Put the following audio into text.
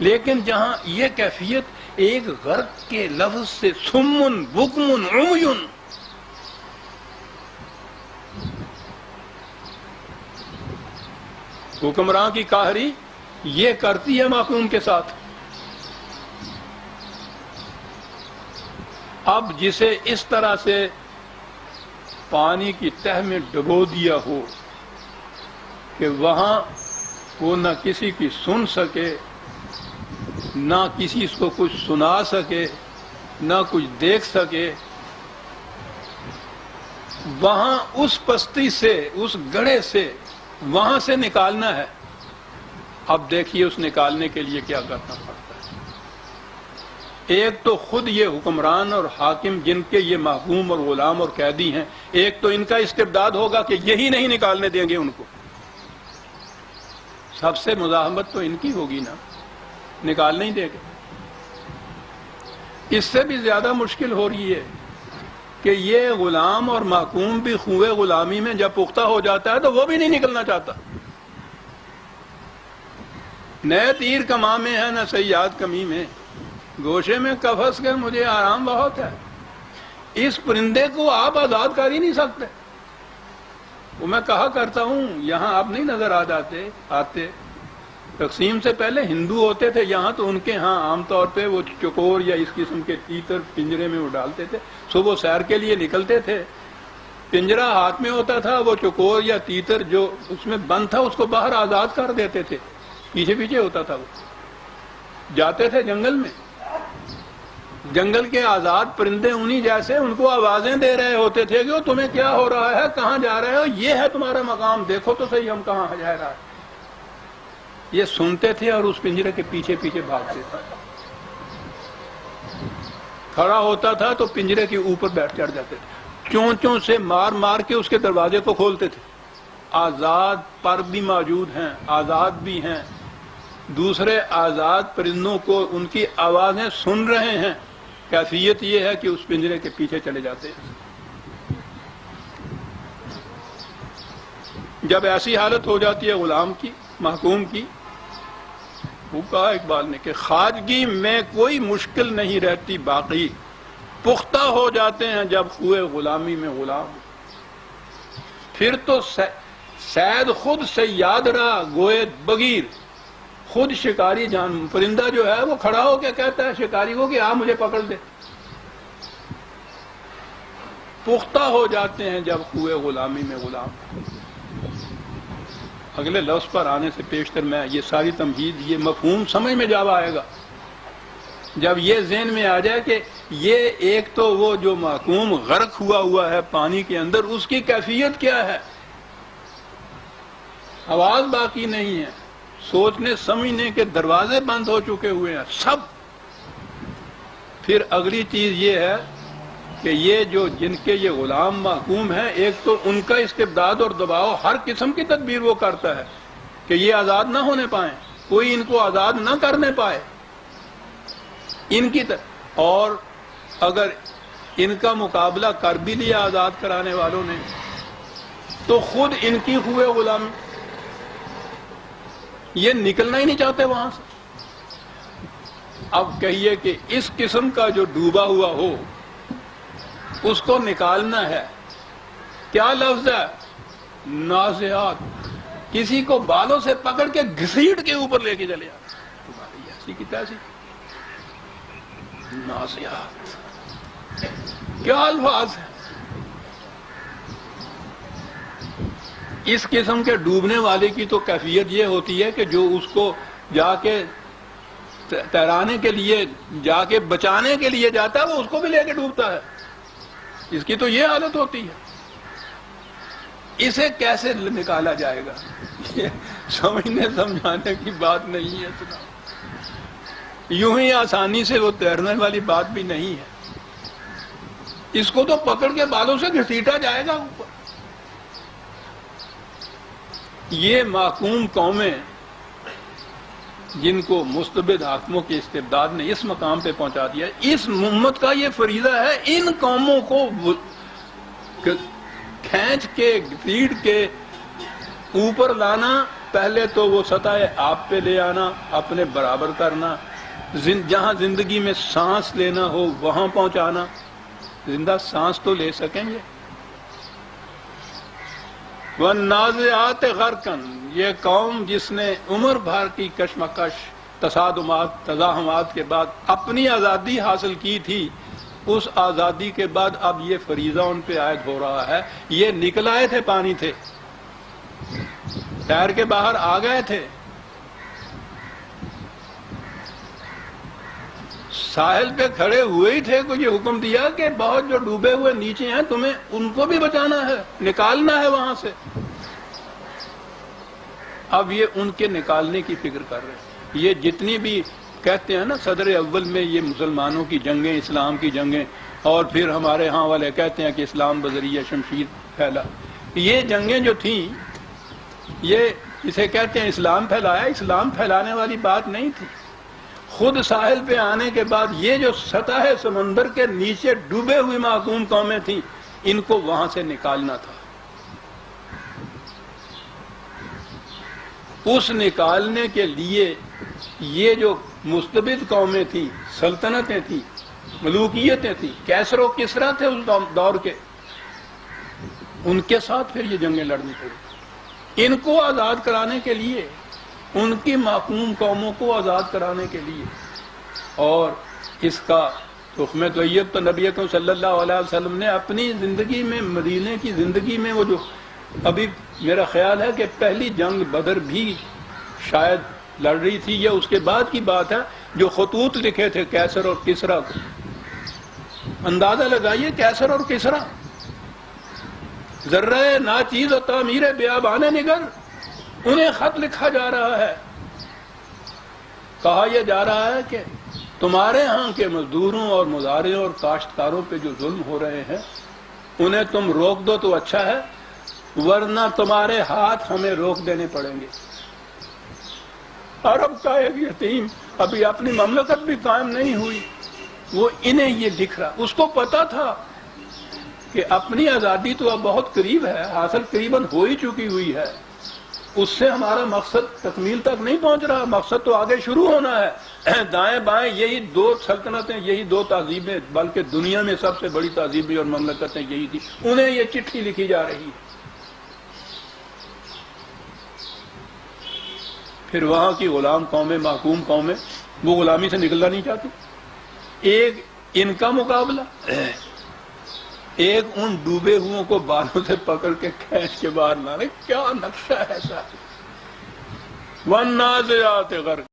لیکن جہاں یہ کیفیت ایک غرق کے لفظ سے سمن بکمن عمیٌ، حکمراں کی قاہری یہ کرتی ہے معصوم کے ساتھ. اب جسے اس طرح سے پانی کی تہ میں ڈبو دیا ہو کہ وہاں وہ نہ کسی کی سن سکے، نہ کسی کو کچھ سنا سکے، نہ کچھ دیکھ سکے، وہاں اس پستی سے، اس گڑھے سے وہاں سے نکالنا ہے. اب دیکھیے اس نکالنے کے لیے کیا کرنا پڑتا ہے. ایک تو خود یہ حکمران اور حاکم جن کے یہ محکوم اور غلام اور قیدی ہیں، ایک تو ان کا استبداد ہوگا کہ یہی نہیں نکالنے دیں گے ان کو. سب سے مزاحمت تو ان کی ہوگی نا، نکال نہیں دے گے. اس سے بھی زیادہ مشکل ہو رہی ہے کہ یہ غلام اور محکوم بھی خوئے غلامی میں جب پختہ ہو جاتا ہے تو وہ بھی نہیں نکلنا چاہتا. نئے تیر کماں میں ہے نہ صیاد کمی میں، گوشے میں قفس کر مجھے آرام بہت ہے. اس پرندے کو آپ آزاد کر ہی نہیں سکتے. وہ میں کہا کرتا ہوں، یہاں آپ نہیں نظر آتے. تقسیم سے پہلے ہندو ہوتے تھے یہاں، تو ان کے ہاں عام طور پہ وہ چکور یا اس قسم کے تیتر پنجرے میں وہ ڈالتے تھے. صبح سیر کے لیے نکلتے تھے، پنجرہ ہاتھ میں ہوتا تھا، وہ چکور یا تیتر جو اس میں بند تھا اس کو باہر آزاد کر دیتے تھے. پیچھے پیچھے ہوتا تھا. وہ جاتے تھے جنگل میں، جنگل کے آزاد پرندے انہی جیسے ان کو آوازیں دے رہے ہوتے تھے کہ تمہیں کیا ہو رہا ہے، کہاں جا رہے ہو، یہ ہے تمہارا مقام، دیکھو تو صحیح ہم کہاں جا رہا ہے. یہ سنتے تھے اور اس پنجرے کے پیچھے پیچھے بھاگتے تھے. کھڑا ہوتا تھا تو پنجرے کے اوپر بیٹھ چڑھ جاتے تھے، چونچوں سے مار مار کے اس کے دروازے کو کھولتے تھے. آزاد پر بھی موجود ہیں، آزاد بھی ہیں، دوسرے آزاد پرندوں کو ان کی آوازیں سن رہے ہیں. کیفیت یہ ہے کہ اس پنجرے کے پیچھے چلے جاتے ہیں. جب ایسی حالت ہو جاتی ہے غلام کی، محکوم کی، وہ کہا اقبال نے کہ خواجگی میں کوئی مشکل نہیں رہتی باقی، پختہ ہو جاتے ہیں جب خوئے غلامی میں غلام. پھر تو سید خود صیاد رہا گوئے بگیر، خود شکاری جان، پرندہ جو ہے وہ کھڑا ہو کے کہتا ہے شکاری کو کہ آپ مجھے پکڑ دے. پختہ ہو جاتے ہیں جب خوئے غلامی میں غلام. اگلے لفظ پر آنے سے پیشتر میں یہ ساری تمہید، یہ مفہوم سمجھ میں جب آئے گا، جب یہ ذہن میں آ جائے کہ یہ ایک تو وہ جو محکوم غرق ہوا ہے پانی کے اندر، اس کی کیفیت کیا ہے، آواز باقی نہیں ہے، سوچنے سمجھنے کے دروازے بند ہو چکے ہوئے ہیں سب. پھر اگلی چیز یہ ہے کہ یہ جو جن کے یہ غلام محکوم ہیں، ایک تو ان کا استبداد اور دباؤ، ہر قسم کی تدبیر وہ کرتا ہے کہ یہ آزاد نہ ہونے پائیں، کوئی ان کو آزاد نہ کرنے پائے ان کی اور اگر ان کا مقابلہ کر بھی لیا آزاد کرانے والوں نے تو خود ان کی ہوئے غلامی، یہ نکلنا ہی نہیں چاہتے وہاں سے. اب کہیے کہ اس قسم کا جو ڈوبا ہوا ہو اس کو نکالنا ہے، کیا لفظ ہے، نازعات. کسی کو بالوں سے پکڑ کے گھسیٹ کے اوپر لے کے چلے آتے، تمہاری ایسی کی تیسی. نازعات کیا الفاظ ہیں. اس قسم کے ڈوبنے والے کی تو کیفیت یہ ہوتی ہے کہ جو اس کو جا کے تیرانے کے لیے، جا کے بچانے کے لیے جاتا ہے، وہ اس کو بھی لے کے ڈوبتا ہے. اس کی تو یہ حالت ہوتی ہے. اسے کیسے نکالا جائے گا، یہ سمجھنے سمجھانے کی بات نہیں ہے. یوں ہی آسانی سے وہ تیرنے والی بات بھی نہیں ہے. اس کو تو پکڑ کے بالوں سے گھسیٹا جائے گا اوپر. یہ محکوم قومیں جن کو مستبد حاکموں کے استبداد نے اس مقام پہ پہنچا دیا، اس امت کا یہ فریضہ ہے ان قوموں کو کھینچ کے گھسیٹ کے اوپر لانا پہلے تو وہ سطح آپ پہ لے آنا، اپنے برابر کرنا، جہاں زندگی میں سانس لینا ہو وہاں پہنچانا، زندہ سانس تو لے سکیں گے۔ وَالنَّازِعَاتِ غَرْقًا، یہ قوم جس نے عمر بھر کی کشمکش، تصادمات، تزاحمات کے بعد اپنی آزادی حاصل کی تھی، اس آزادی کے بعد اب یہ فریضہ ان پہ عائد ہو رہا ہے۔ یہ نکل آئے تھے، پانی تھے، تیر کے باہر آ گئے تھے، ساحل پہ کھڑے ہوئے ہی تھے، کو یہ حکم دیا کہ بہت جو ڈوبے ہوئے نیچے ہیں تمہیں ان کو بھی بچانا ہے، نکالنا ہے وہاں سے۔ اب یہ ان کے نکالنے کی فکر کر رہے ہیں۔ یہ جتنی بھی کہتے ہیں نا صدر اول میں یہ مسلمانوں کی جنگیں، اسلام کی جنگیں، اور پھر ہمارے ہاں والے کہتے ہیں کہ اسلام بذریعہ شمشیر پھیلا، یہ جنگیں جو تھیں یہ اسے کہتے ہیں اسلام پھیلایا۔ اسلام پھیلانے والی بات نہیں تھی، خود ساحل پہ آنے کے بعد یہ جو سطح سمندر کے نیچے ڈوبے ہوئی معصوم قومیں تھیں، ان کو وہاں سے نکالنا تھا۔ اس نکالنے کے لیے یہ جو مستبد قومیں تھیں، سلطنتیں تھیں، ملوکیتیں تھیں، کیسر و کسریٰ تھے اس دور کے، ان کے ساتھ پھر یہ جنگیں لڑنی پڑی۔ ان کو آزاد کرانے کے لیے، ان کی معصوم قوموں کو آزاد کرانے کے لیے۔ اور اس کا تخمِ طیب تو نبی اکرم صلی اللہ علیہ وسلم نے اپنی زندگی میں، مدینے کی زندگی میں، وہ جو ابھی میرا خیال ہے کہ پہلی جنگ بدر بھی شاید لڑ رہی تھی، یہ اس کے بعد کی بات ہے، جو خطوط لکھے تھے کیسر اور کسریٰ کو، اندازہ لگائیے کیسر اور کسریٰ، ذرہ ناچیز و تعمیر بیابان نگر، انہیں خط لکھا جا رہا ہے، کہا یہ جا رہا ہے کہ تمہارے ہاں کے مزدوروں اور مزارعوں اور کاشتکاروں پہ جو ظلم ہو رہے ہیں انہیں تم روک دو تو اچھا ہے، ورنہ تمہارے ہاتھ ہمیں روک دینے پڑیں گے۔ عرب کا ایک یتیم، ابھی اپنی مملکت بھی قائم نہیں ہوئی، وہ انہیں یہ دکھ رہا، اس کو پتا تھا کہ اپنی آزادی تو اب بہت قریب ہے، حاصل قریباً ہو ہی چکی ہوئی ہے، اس سے ہمارا مقصد تکمیل تک نہیں پہنچ رہا، مقصد تو آگے شروع ہونا ہے۔ دائیں بائیں یہی دو سلطنتیں، یہی دو تہذیبیں، بلکہ دنیا میں سب سے بڑی تہذیبیں اور مملکتیں یہی تھی، انہیں یہ چٹھی لکھی جا رہی ہے۔ پھر وہاں کی غلام قومیں، محکوم قومیں، وہ غلامی سے نکلنا نہیں چاہتی۔ ایک ان کا مقابلہ، ایک ان ڈوبے ہوئوں کو بالوں سے پکڑ کے کھینچ کے باہر لانے، کیا نقشہ ہے ایسا۔ وَالنَّازِعَاتِ غَرْقًا،